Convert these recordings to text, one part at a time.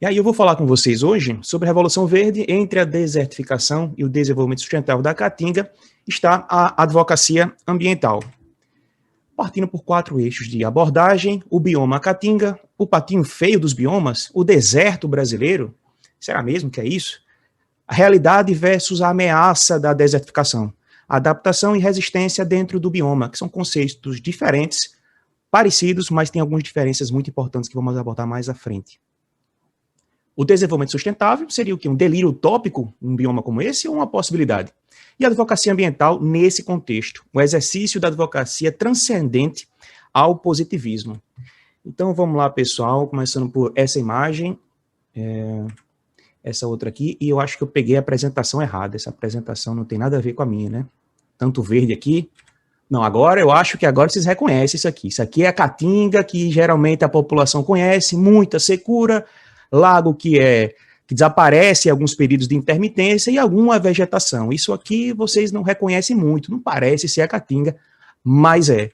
E aí eu vou falar com vocês hoje sobre a Revolução Verde. Entre a desertificação e o desenvolvimento sustentável da Caatinga está a advocacia ambiental. Partindo por 4 eixos de abordagem: o bioma Caatinga, o patinho feio dos biomas, o deserto brasileiro, será mesmo que é isso? A realidade versus a ameaça da desertificação, adaptação e resistência dentro do bioma, que são conceitos diferentes, parecidos, mas tem algumas diferenças muito importantes que vamos abordar mais à frente. O desenvolvimento sustentável seria o quê? Um delírio utópico, um bioma como esse, ou uma possibilidade? E a advocacia ambiental, nesse contexto, o exercício da advocacia transcendente ao positivismo. Então, vamos lá, pessoal, começando por essa imagem, essa outra aqui, e eu acho que eu peguei a apresentação errada. Essa apresentação não tem nada a ver com a minha, né? Tanto verde aqui. Não, agora eu acho que agora vocês reconhecem isso aqui. Isso aqui é a Caatinga, que geralmente a população conhece, muita secura, lago que desaparece em alguns períodos de intermitência e alguma vegetação. Isso aqui vocês não reconhecem muito, não parece ser a Caatinga, mas é.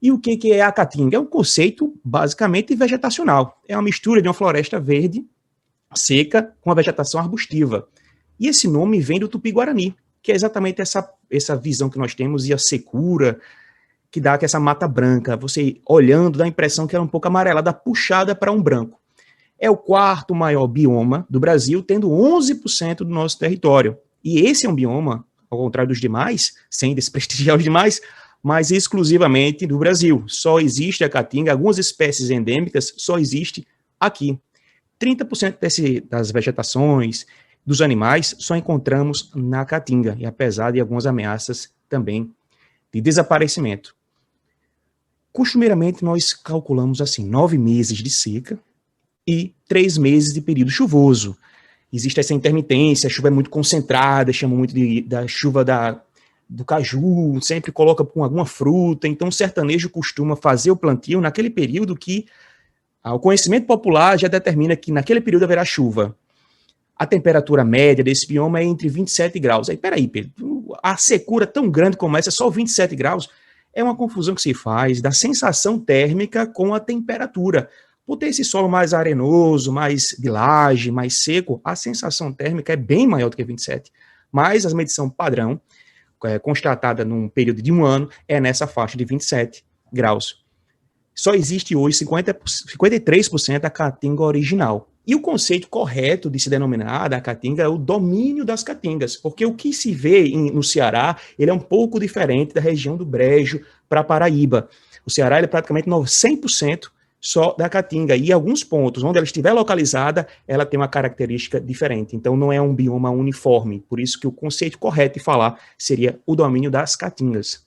E o que é a Caatinga? É um conceito basicamente vegetacional. É uma mistura de uma floresta verde seca com a vegetação arbustiva. E esse nome vem do Tupi-Guarani, que é exatamente essa visão que nós temos e a secura que dá essa mata branca. Você olhando dá a impressão que ela é um pouco amarelada, puxada para um branco. É o 4º maior bioma do Brasil, tendo 11% do nosso território. E esse é um bioma, ao contrário dos demais, sem desprestigiar os demais, mas exclusivamente do Brasil. Só existe a Caatinga, algumas espécies endêmicas só existe aqui. 30% das vegetações, dos animais, só encontramos na Caatinga, e apesar de algumas ameaças também de desaparecimento. Costumeiramente, nós calculamos assim, 9 meses de seca, e 3 meses de período chuvoso. Existe essa intermitência, a chuva é muito concentrada, chamam muito da chuva do caju, sempre coloca com alguma fruta, então o sertanejo costuma fazer o plantio naquele período que o conhecimento popular já determina que naquele período haverá chuva. A temperatura média desse bioma é entre 27 graus. Aí, peraí, Pedro, a secura tão grande como essa, só 27 graus? É uma confusão que se faz da sensação térmica com a temperatura. Por ter esse solo mais arenoso, mais de laje, mais seco, a sensação térmica é bem maior do que 27. Mas a medição padrão, constatada num período de 1 ano, é nessa faixa de 27 graus. Só existe hoje 53% da Caatinga original. E o conceito correto de se denominar da Caatinga é o domínio das Caatingas, porque o que se vê no Ceará, ele é um pouco diferente da região do Brejo para Paraíba. O Ceará ele é praticamente 100% só da Caatinga, e alguns pontos onde ela estiver localizada, ela tem uma característica diferente, então não é um bioma uniforme, por isso que o conceito correto de falar seria o domínio das Caatingas.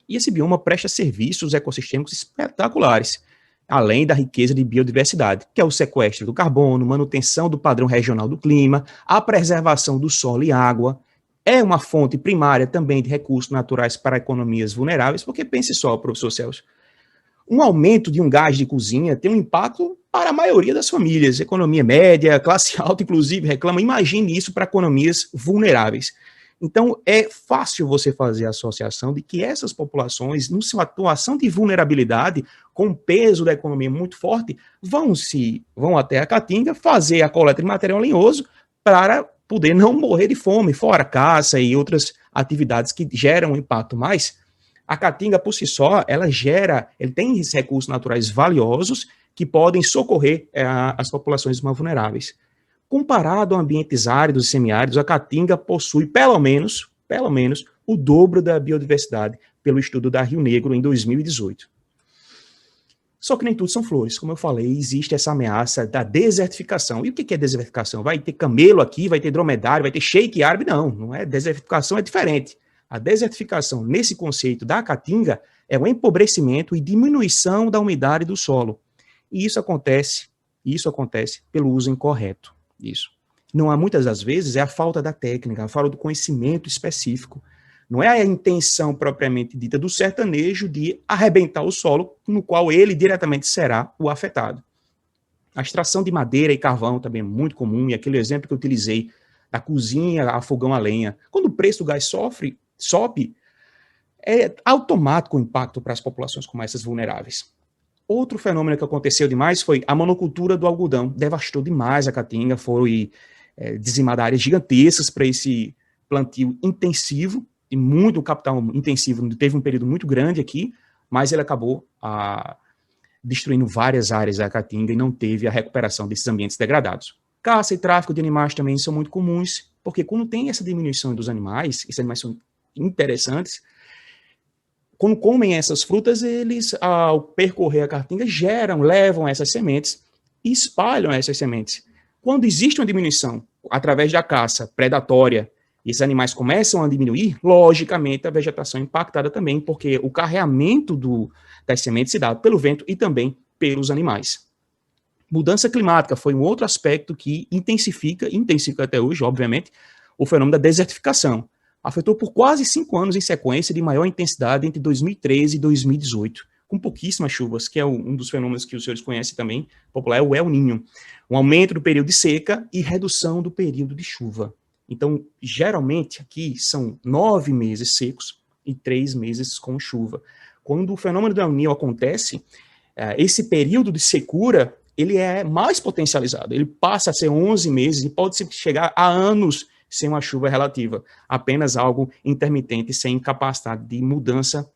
E esse bioma presta serviços ecossistêmicos espetaculares, além da riqueza de biodiversidade, que é o sequestro do carbono, manutenção do padrão regional do clima, a preservação do solo e água, é uma fonte primária também de recursos naturais para economias vulneráveis, porque pense só, professor Celso, um aumento de um gás de cozinha tem um impacto para a maioria das famílias. Economia média, classe alta, inclusive, reclama. Imagine isso para economias vulneráveis. Então, é fácil você fazer a associação de que essas populações, no sua atuação de vulnerabilidade, com o peso da economia muito forte, vão até a Caatinga fazer a coleta de material lenhoso para poder não morrer de fome, fora caça e outras atividades que geram um impacto mais. A Caatinga, por si só, ele tem recursos naturais valiosos que podem socorrer as populações mais vulneráveis. Comparado a ambientes áridos e semiáridos, a Caatinga possui pelo menos, o dobro da biodiversidade, pelo estudo da Rio Negro em 2018. Só que nem tudo são flores. Como eu falei, existe essa ameaça da desertificação. E o que é desertificação? Vai ter camelo aqui, vai ter dromedário, vai ter sheik árabe? Não é. Desertificação é diferente. A desertificação, nesse conceito da Caatinga, é o empobrecimento e diminuição da umidade do solo. E isso acontece pelo uso incorreto. Isso. Não há, muitas das vezes, é a falta da técnica, a falta do conhecimento específico. Não é a intenção propriamente dita do sertanejo de arrebentar o solo, no qual ele diretamente será o afetado. A extração de madeira e carvão também é muito comum, e aquele exemplo que eu utilizei, da cozinha a fogão a lenha. Quando o preço do gás sobe, é automático o impacto para as populações como essas vulneráveis. Outro fenômeno que aconteceu demais foi a monocultura do algodão. Devastou demais a Caatinga, foi dizimada áreas gigantescas para esse plantio intensivo, e muito capital intensivo, teve um período muito grande aqui, mas ele acabou destruindo várias áreas da Caatinga e não teve a recuperação desses ambientes degradados. Caça e tráfico de animais também são muito comuns, porque quando tem essa diminuição dos animais, esses animais são interessantes, quando comem essas frutas, eles, ao percorrer a Caatinga, levam essas sementes e espalham essas sementes. Quando existe uma diminuição através da caça predatória, e esses animais começam a diminuir, logicamente a vegetação é impactada também, porque o carreamento das sementes se dá pelo vento e também pelos animais. Mudança climática foi um outro aspecto que intensifica até hoje, obviamente, o fenômeno da desertificação. Afetou por quase 5 anos em sequência de maior intensidade entre 2013 e 2018, com pouquíssimas chuvas, que é um dos fenômenos que os senhores conhecem também, popular, é o El Niño. Um aumento do período de seca e redução do período de chuva. Então, geralmente, aqui são 9 meses secos e 3 meses com chuva. Quando o fenômeno do El Niño acontece, esse período de secura, ele é mais potencializado. Ele passa a ser 11 meses e pode chegar a anos sem uma chuva relativa. Apenas algo intermitente, sem capacidade de mudança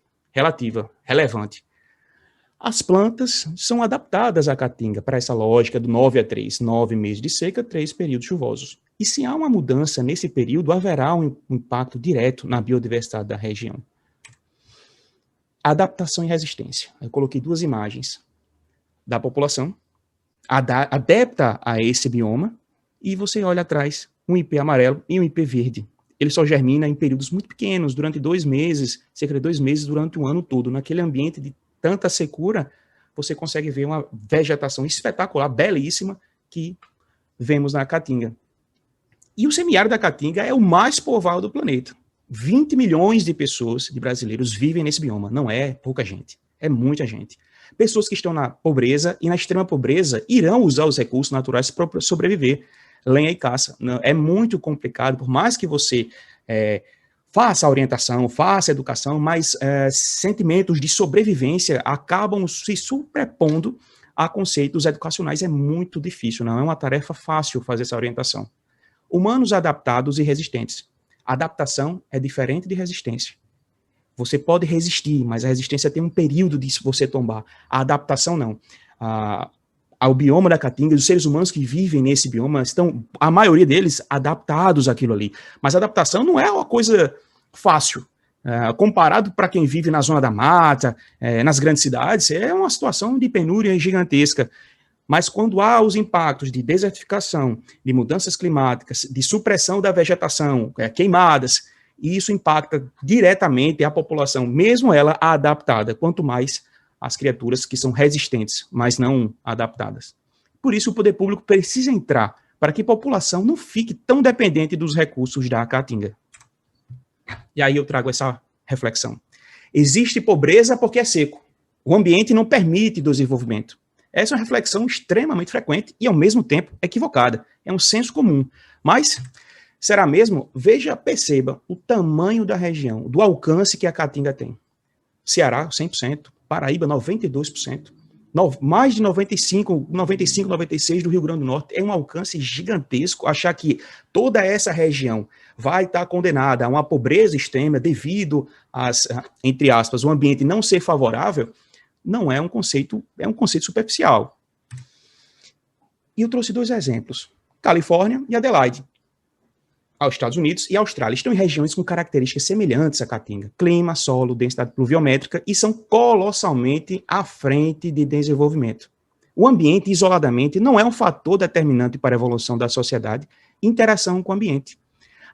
relevante. As plantas são adaptadas à Caatinga para essa lógica do 9 a 3, 9 meses de seca, 3 períodos chuvosos. E se há uma mudança nesse período, haverá um impacto direto na biodiversidade da região. Adaptação e resistência. Eu coloquei 2 imagens da população adapta a esse bioma e você olha atrás um ipê amarelo e um ipê verde. Ele só germina em períodos muito pequenos, durante 2 meses, cerca de 2 meses, durante o ano todo. Naquele ambiente de tanta secura, você consegue ver uma vegetação espetacular, belíssima, que vemos na Caatinga. E o semiárido da Caatinga é o mais povoado do planeta. 20 milhões de pessoas, de brasileiros, vivem nesse bioma. Não é pouca gente, é muita gente. Pessoas que estão na pobreza e na extrema pobreza irão usar os recursos naturais para sobreviver. Lenha e caça. É muito complicado, por mais que você faça a orientação, faça a educação, mas sentimentos de sobrevivência acabam se sobrepondo a conceitos educacionais. É muito difícil, não é uma tarefa fácil fazer essa orientação. Humanos adaptados e resistentes. Adaptação é diferente de resistência. Você pode resistir, mas a resistência tem um período de você tombar. A adaptação não. Ao bioma da Caatinga, os seres humanos que vivem nesse bioma estão, a maioria deles, adaptados àquilo ali. Mas a adaptação não é uma coisa fácil. Comparado para quem vive na zona da mata, nas grandes cidades, é uma situação de penúria gigantesca. Mas quando há os impactos de desertificação, de mudanças climáticas, de supressão da vegetação, queimadas, e isso impacta diretamente a população, mesmo ela adaptada, quanto mais as criaturas que são resistentes, mas não adaptadas. Por isso, o poder público precisa entrar para que a população não fique tão dependente dos recursos da Caatinga. E aí eu trago essa reflexão. Existe pobreza porque é seco. O ambiente não permite desenvolvimento. Essa é uma reflexão extremamente frequente e, ao mesmo tempo, equivocada. É um senso comum. Mas será mesmo? Perceba o tamanho da região, do alcance que a Caatinga tem. Ceará, 100%. Paraíba, 92%. Mais de 95, 96% do Rio Grande do Norte. É um alcance gigantesco. Achar que toda essa região vai estar condenada a uma pobreza extrema devido entre aspas, o ambiente não ser favorável, não é um conceito, é um conceito superficial. E eu trouxe 2 exemplos. Califórnia e Adelaide. Aos Estados Unidos e Austrália estão em regiões com características semelhantes à Caatinga. Clima, solo, densidade pluviométrica e são colossalmente à frente de desenvolvimento. O ambiente, isoladamente, não é um fator determinante para a evolução da sociedade e interação com o ambiente.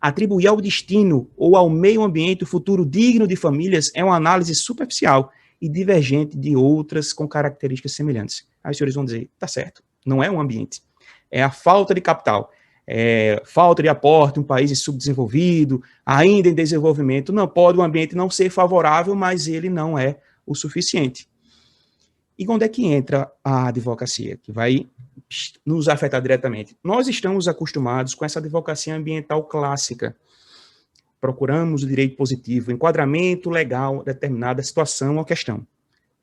Atribuir ao destino ou ao meio ambiente o futuro digno de famílias é uma análise superficial e divergente de outras com características semelhantes. Aí os senhores vão dizer, tá certo, não é um ambiente. É a falta de capital. Falta de aporte, um país subdesenvolvido, ainda em desenvolvimento, não pode o ambiente não ser favorável, mas ele não é o suficiente. E onde é que entra a advocacia, que vai nos afetar diretamente? Nós estamos acostumados com essa advocacia ambiental clássica. Procuramos o direito positivo, enquadramento legal, determinada situação ou questão.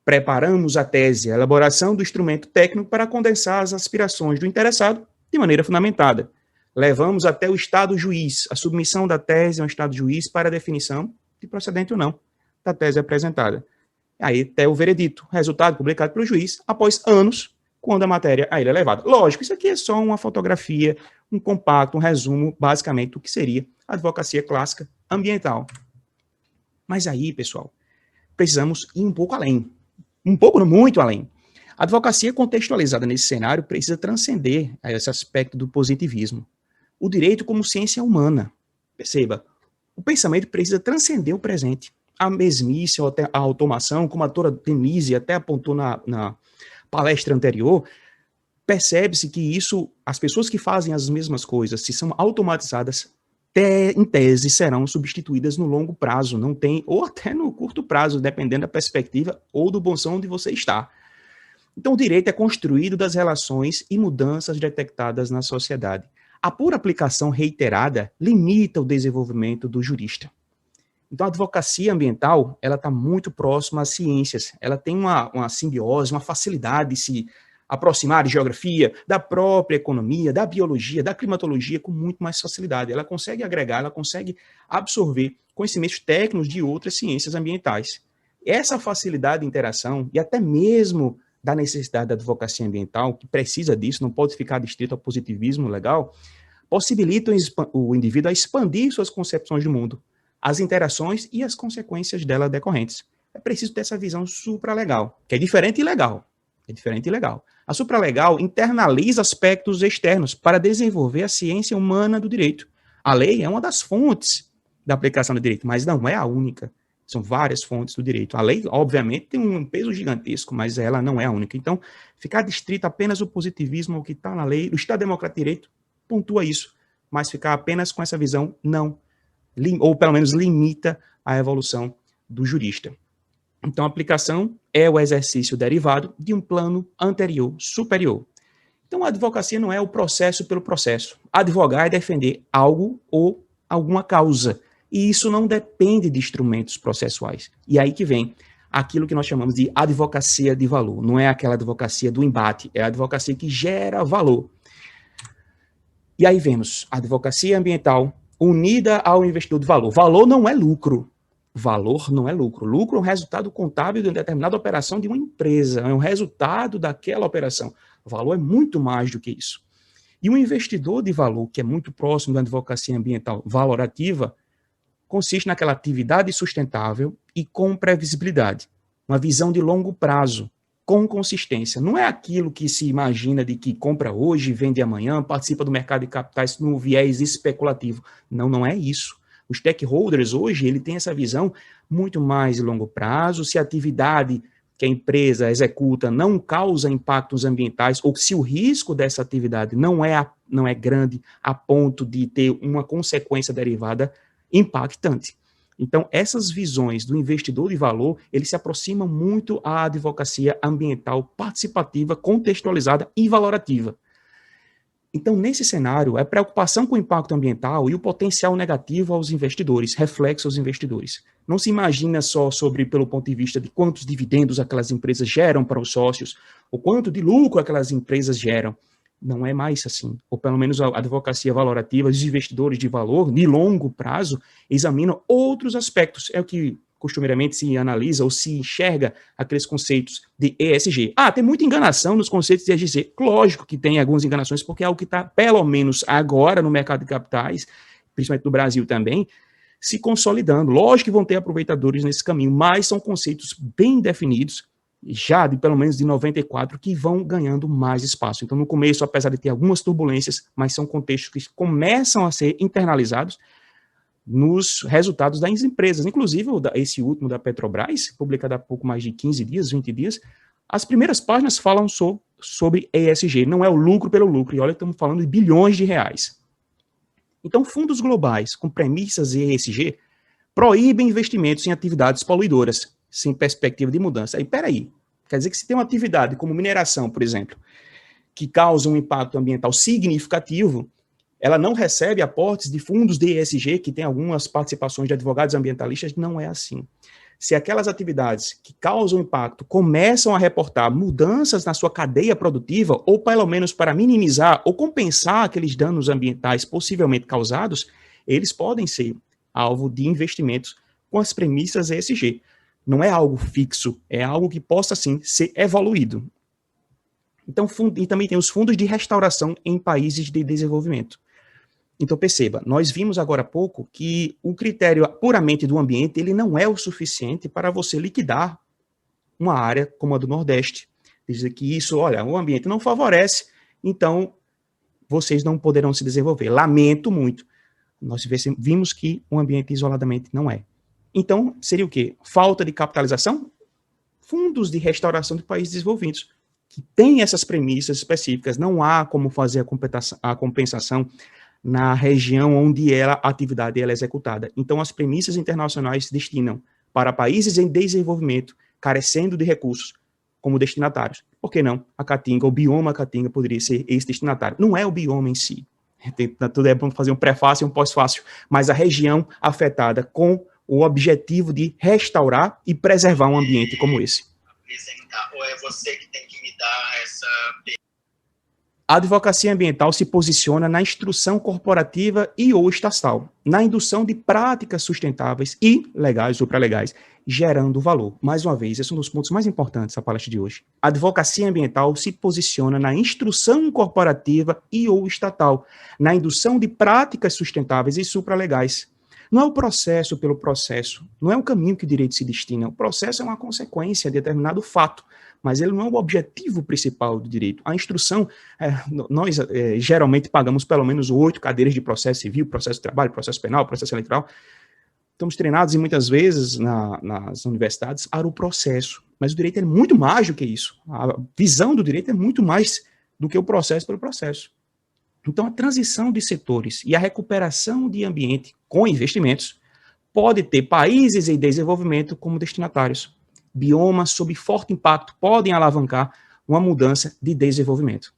Preparamos a tese, a elaboração do instrumento técnico para condensar as aspirações do interessado de maneira fundamentada. Levamos até o estado juiz, a submissão da tese ao estado juiz para a definição de procedente ou não da tese apresentada. Aí até o veredito, resultado publicado pelo juiz após anos, quando a matéria a ele é levada. Lógico, isso aqui é só uma fotografia, um compacto, um resumo, basicamente, do que seria a advocacia clássica ambiental. Mas aí, pessoal, precisamos ir um pouco além. Um pouco, muito além. A advocacia contextualizada nesse cenário precisa transcender esse aspecto do positivismo. O direito como ciência humana. Perceba, o pensamento precisa transcender o presente. A mesmice, a automação, como a doutora Denise até apontou na palestra anterior, percebe-se que isso, as pessoas que fazem as mesmas coisas, se são automatizadas, em tese serão substituídas no longo prazo, não tem, ou até no curto prazo, dependendo da perspectiva ou do bom som onde você está. Então, o direito é construído das relações e mudanças detectadas na sociedade. A pura aplicação reiterada limita o desenvolvimento do jurista. Então, a advocacia ambiental, ela está muito próxima às ciências. Ela tem uma simbiose, uma facilidade de se aproximar de geografia, da própria economia, da biologia, da climatologia, com muito mais facilidade. Ela consegue agregar, ela consegue absorver conhecimentos técnicos de outras ciências ambientais. Essa facilidade de interação, e até mesmo da necessidade da advocacia ambiental, que precisa disso, não pode ficar distrito ao positivismo legal, possibilitam o indivíduo a expandir suas concepções do mundo, as interações e as consequências dela decorrentes. É preciso ter essa visão supralegal, que é diferente e legal. É diferente e legal. A supralegal internaliza aspectos externos para desenvolver a ciência humana do direito. A lei é uma das fontes da aplicação do direito, mas não é a única. São várias fontes do direito. A lei, obviamente, tem um peso gigantesco, mas ela não é a única. Então, ficar distrito apenas o positivismo, o que está na lei, o Estado Democrático de Direito pontua isso, mas ficar apenas com essa visão, não. Ou pelo menos limita a evolução do jurista. Então, a aplicação é o exercício derivado de um plano anterior, superior. Então, a advocacia não é o processo pelo processo. Advogar é defender algo ou alguma causa. E isso não depende de instrumentos processuais. E aí que vem aquilo que nós chamamos de advocacia de valor. Não é aquela advocacia do embate, é a advocacia que gera valor. E aí vemos a advocacia ambiental unida ao investidor de valor. Valor não é lucro. Valor não é lucro. Lucro é um resultado contábil de uma determinada operação de uma empresa. É um resultado daquela operação. O valor é muito mais do que isso. E um investidor de valor, que é muito próximo da advocacia ambiental valorativa, consiste naquela atividade sustentável e com previsibilidade. Uma visão de longo prazo, com consistência. Não é aquilo que se imagina de que compra hoje, vende amanhã, participa do mercado de capitais no viés especulativo. Não, não é isso. Os stakeholders hoje, ele tem essa visão muito mais de longo prazo. Se a atividade que a empresa executa não causa impactos ambientais, ou se o risco dessa atividade não é grande a ponto de ter uma consequência derivada impactante. Então, essas visões do investidor de valor, eles se aproximam muito à advocacia ambiental participativa, contextualizada e valorativa. Então, nesse cenário, a preocupação com o impacto ambiental e o potencial negativo aos investidores, reflexo aos investidores. Não se imagina só pelo ponto de vista de quantos dividendos aquelas empresas geram para os sócios, ou quanto de lucro aquelas empresas geram. Não é mais assim. Ou pelo menos a advocacia valorativa, os investidores de valor, de longo prazo, examinam outros aspectos. É o que costumeiramente se analisa ou se enxerga aqueles conceitos de ESG. Tem muita enganação nos conceitos de ESG. Lógico que tem algumas enganações, porque é algo que está, pelo menos agora, no mercado de capitais, principalmente no Brasil também, se consolidando. Lógico que vão ter aproveitadores nesse caminho, mas são conceitos bem definidos, já de pelo menos de 94, que vão ganhando mais espaço. Então, no começo, apesar de ter algumas turbulências, mas são contextos que começam a ser internalizados nos resultados das empresas. Inclusive, esse último da Petrobras, publicado há pouco mais de 15 dias, 20 dias, as primeiras páginas falam sobre ESG, não é o lucro pelo lucro, e olha, estamos falando de bilhões de reais. Então, fundos globais com premissas ESG proíbem investimentos em atividades poluidoras, sem perspectiva de mudança. Aí, peraí, quer dizer que se tem uma atividade como mineração, por exemplo, que causa um impacto ambiental significativo, ela não recebe aportes de fundos de ESG, que tem algumas participações de advogados ambientalistas, não é assim. Se aquelas atividades que causam impacto começam a reportar mudanças na sua cadeia produtiva, ou pelo menos para minimizar ou compensar aqueles danos ambientais possivelmente causados, eles podem ser alvo de investimentos com as premissas ESG. Não é algo fixo, é algo que possa, sim, ser evoluído. Então, e também tem os fundos de restauração em países de desenvolvimento. Então, perceba, nós vimos agora há pouco que o critério puramente do ambiente, ele não é o suficiente para você liquidar uma área como a do Nordeste. Dizer que isso, olha, o ambiente não favorece, então vocês não poderão se desenvolver. Lamento muito. Nós vimos que o ambiente isoladamente não é. Então, seria o quê? Falta de capitalização? Fundos de restauração de países desenvolvidos, que têm essas premissas específicas. Não há como fazer a compensação na região onde a atividade é executada. Então, as premissas internacionais se destinam para países em desenvolvimento, carecendo de recursos, como destinatários. Por que não? A Caatinga, o bioma Caatinga poderia ser esse destinatário. Não é o bioma em si. Tudo é bom fazer um prefácio e um pós-fácil, mas a região afetada com o objetivo de restaurar e preservar um ambiente como esse. Ou é você que tem que me dar essa... A advocacia ambiental se posiciona na instrução corporativa e ou estatal, na indução de práticas sustentáveis e legais ou supralegais, gerando valor. Mais uma vez, esse é um dos pontos mais importantes da palestra de hoje. A advocacia ambiental se posiciona na instrução corporativa e ou estatal, na indução de práticas sustentáveis e supralegais. Não é o processo pelo processo, não é o caminho que o direito se destina. O processo é uma consequência de determinado fato, mas ele não é o objetivo principal do direito. A instrução, nós geralmente pagamos pelo menos 8 cadeiras de processo civil, processo de trabalho, processo penal, processo eleitoral. Estamos treinados e muitas vezes nas universidades para o processo, mas o direito é muito mais do que isso. A visão do direito é muito mais do que o processo pelo processo. Então, a transição de setores e a recuperação de ambiente com investimentos pode ter países em desenvolvimento como destinatários. Biomas sob forte impacto podem alavancar uma mudança de desenvolvimento.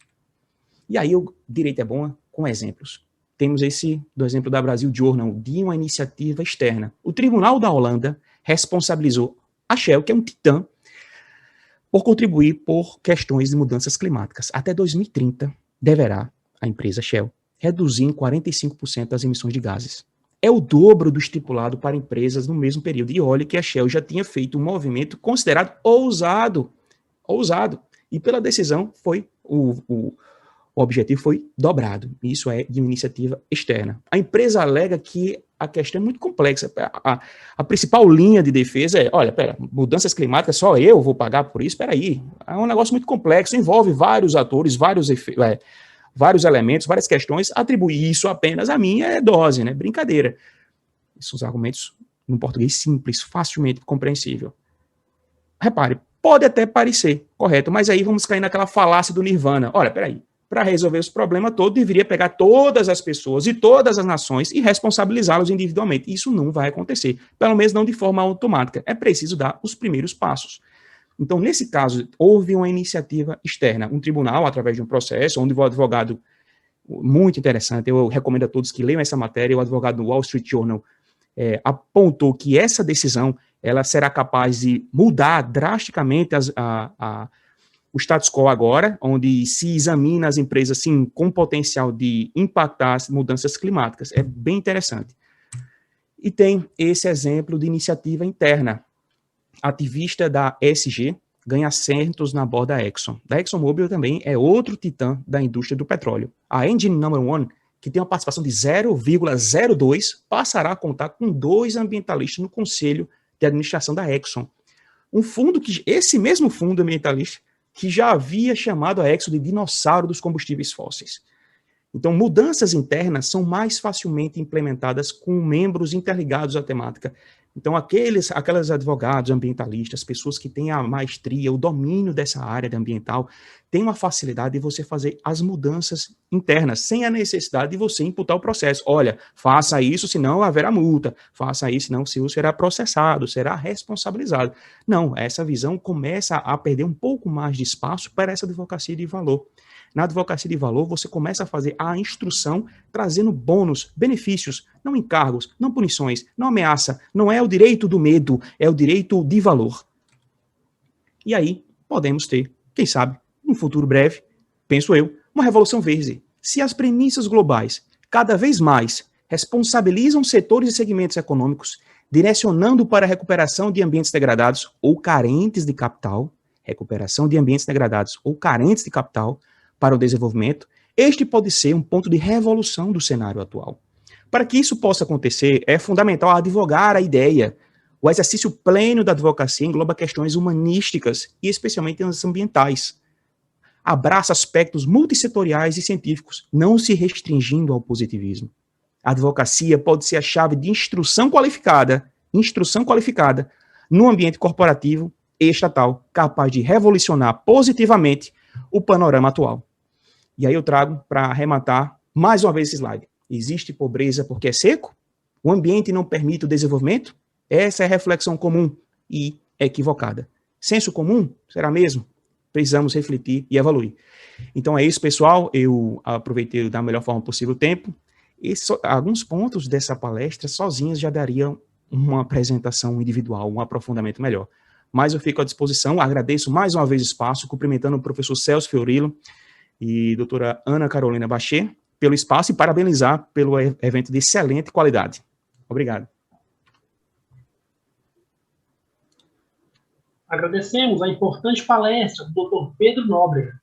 E aí o direito é bom com exemplos. Temos esse do exemplo da Brasil Journal, de uma iniciativa externa. O Tribunal da Holanda responsabilizou a Shell, que é um titã, por contribuir por questões de mudanças climáticas. Até 2030, deverá a empresa Shell reduzir em 45% as emissões de gases. É o dobro do estipulado para empresas no mesmo período. E olha que a Shell já tinha feito um movimento considerado ousado. E pela decisão, o objetivo foi dobrado. Isso é de uma iniciativa externa. A empresa alega que a questão é muito complexa. A principal linha de defesa é, olha, mudanças climáticas, só eu vou pagar por isso? Aí. É um negócio muito complexo, envolve vários atores, vários elementos, várias questões. Atribuir isso apenas a mim é dose, né? Brincadeira. Esses são os argumentos num português simples, facilmente compreensível. Repare, pode até parecer correto, mas aí vamos cair naquela falácia do Nirvana. Olha, para resolver esse problema todo, deveria pegar todas as pessoas e todas as nações e responsabilizá-los individualmente. Isso não vai acontecer, pelo menos não de forma automática. É preciso dar os primeiros passos. Então, nesse caso, houve uma iniciativa externa, um tribunal, através de um processo, onde o advogado, muito interessante, eu recomendo a todos que leiam essa matéria, o advogado do Wall Street Journal apontou que essa decisão ela será capaz de mudar drasticamente o status quo agora, onde se examina as empresas sim, com potencial de impactar as mudanças climáticas. É bem interessante. E tem esse exemplo de iniciativa interna. Ativista da ESG ganha assentos na board da Exxon. Da ExxonMobil também é outro titã da indústria do petróleo. A Engine No. 1, que tem uma participação de 0,02, passará a contar com 2 ambientalistas no conselho de administração da Exxon. Um fundo esse mesmo fundo ambientalista, que já havia chamado a Exxon de dinossauro dos combustíveis fósseis. Então, mudanças internas são mais facilmente implementadas com membros interligados à temática. Então, aqueles advogados ambientalistas, pessoas que têm a maestria, o domínio dessa área ambiental, têm uma facilidade de você fazer as mudanças internas, sem a necessidade de você imputar o processo. Olha, faça isso, senão haverá multa. Faça isso, senão o senhor será processado, será responsabilizado. Não, essa visão começa a perder um pouco mais de espaço para essa advocacia de valor. Na advocacia de valor, você começa a fazer a instrução trazendo bônus, benefícios, não encargos, não punições, não ameaça, não é o direito do medo, é o direito de valor. E aí, podemos ter, quem sabe, num futuro breve, penso eu, uma revolução verde. Se as premissas globais cada vez mais responsabilizam setores e segmentos econômicos, direcionando para a recuperação de ambientes degradados ou carentes de capital, recuperação de ambientes degradados ou carentes de capital para o desenvolvimento, este pode ser um ponto de revolução do cenário atual. Para que isso possa acontecer, é fundamental advogar a ideia. O exercício pleno da advocacia engloba questões humanísticas e especialmente as ambientais. Abraça aspectos multissetoriais e científicos, não se restringindo ao positivismo. A advocacia pode ser a chave de instrução qualificada no ambiente corporativo e estatal, capaz de revolucionar positivamente o panorama atual. E aí eu trago, para arrematar, mais uma vez esse slide. Existe pobreza porque é seco? O ambiente não permite o desenvolvimento? Essa é a reflexão comum e equivocada. Senso comum? Será mesmo? Precisamos refletir e evoluir. Então é isso, pessoal. Eu aproveitei da melhor forma possível o tempo. Alguns pontos dessa palestra sozinhas já dariam uma apresentação individual, um aprofundamento melhor. Mas eu fico à disposição, agradeço mais uma vez o espaço, cumprimentando o professor Celso Fiorilo e a doutora Ana Carolina Bachet pelo espaço e parabenizar pelo evento de excelente qualidade. Obrigado. Agradecemos a importante palestra do Dr. Pedro Nóbrega.